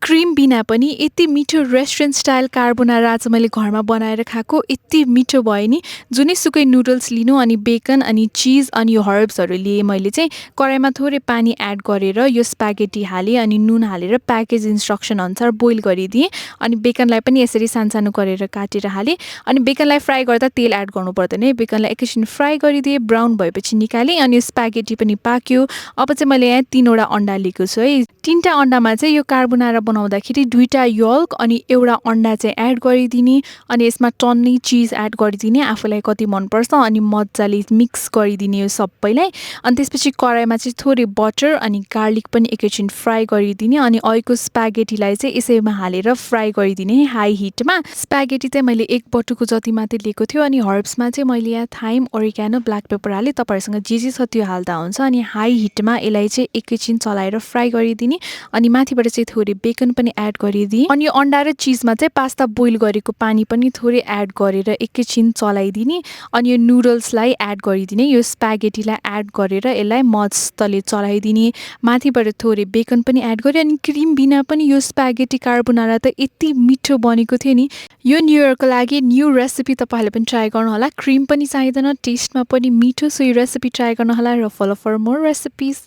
Cream बिना पनि यति मिठो रेस्टुरेन्ट स्टाइल कार्बोनारा आज मैले घरमा बनाएर खाएको यति मिठो भयो नि। जुनैसुकै नुडल्स लिनु अनि बेकन अनि चिज अनि यो हर्ब्सहरू लिएँ मैले चाहिँ कराईमा थोरै पानी एड गरेर यो स्पागेटी हालेँ अनि नुन हालेर प्याकेज इन्स्ट्रक्सन अनुसार बोइल गरिदिएँ। अनि बेकनलाई पनि यसरी सानसानो गरेर काटेर हालेँ। अनि बेकनलाई फ्राई गर्दा तेल एड गर्नु पर्दैन है। बेकनलाई एकैछिन फ्राई गरिदिएँ, ब्राउन भएपछि निकालेँ अनि स्पागेटी पनि पाक्यो। अब चाहिँ मैले यहाँ 3 वटा अन्डा लिएको छु है। 3टा अन्डामा चाहिँ यो कार्बोनारा बनाउँदाखेरि 2टा यल्क अनि एउटा अन्डा चाहिँ एड गरिदिने अनि यसमा टन्नै चिज एड गरिदिने आफूलाई कति मनपर्छ अनि मजाले मिक्स गरिदिने यो सबैलाई। अनि त्यसपछि कराईमा चाहिँ थोरै बटर अनि गार्लिक पनि एकैछिन फ्राई गरिदिने अनि अहिलेको स्पागेटीलाई चाहिँ यसैमा हालेर फ्राई गरिदिने हाई हिटमा। स्पागेटी चाहिँ मैले 1 बटुको जति मात्रै लिएको थियो अनि हर्ब्समा चाहिँ मैले यहाँ थाइम, ओरिगानो, ब्ल्याक पेपर हालेँ। तपाईँहरूसँग जे छ त्यो हाल्दा हुन्छ। अनि हाई हिटमा यसलाई चाहिँ एकैछिन चलाएर फ्राई गरिदिने अनि माथिबाट चाहिँ थोरै बेकन पनि एड गरिदिएँ। अनि यो अन्डा र चिजमा चाहिँ पास्ता बोइल गरेको पानी पनि थोरै एड गरेर एकैछिन चलाइदिने अनि यो नुडल्सलाई एड गरिदिने, यो स्पागेटीलाई एड गरेर यसलाई मस्तले चलाइदिने। माथिबाट थोरै बेकन पनि एड गरेँ अनि क्रिम बिना पनि यो स्पागेटी कार्बोनारा त यति मिठो बनेको थियो नि। यो न्यु इयरको लागि न्यू रेसिपी तपाईँहरूले पनि ट्राई गर्नुहोला। क्रिम पनि चाहिँदैन, टेस्टमा पनि मिठो। सो यो रेसिपी ट्राई गर्नुहोला र फलो फर मोर रेसिपिज।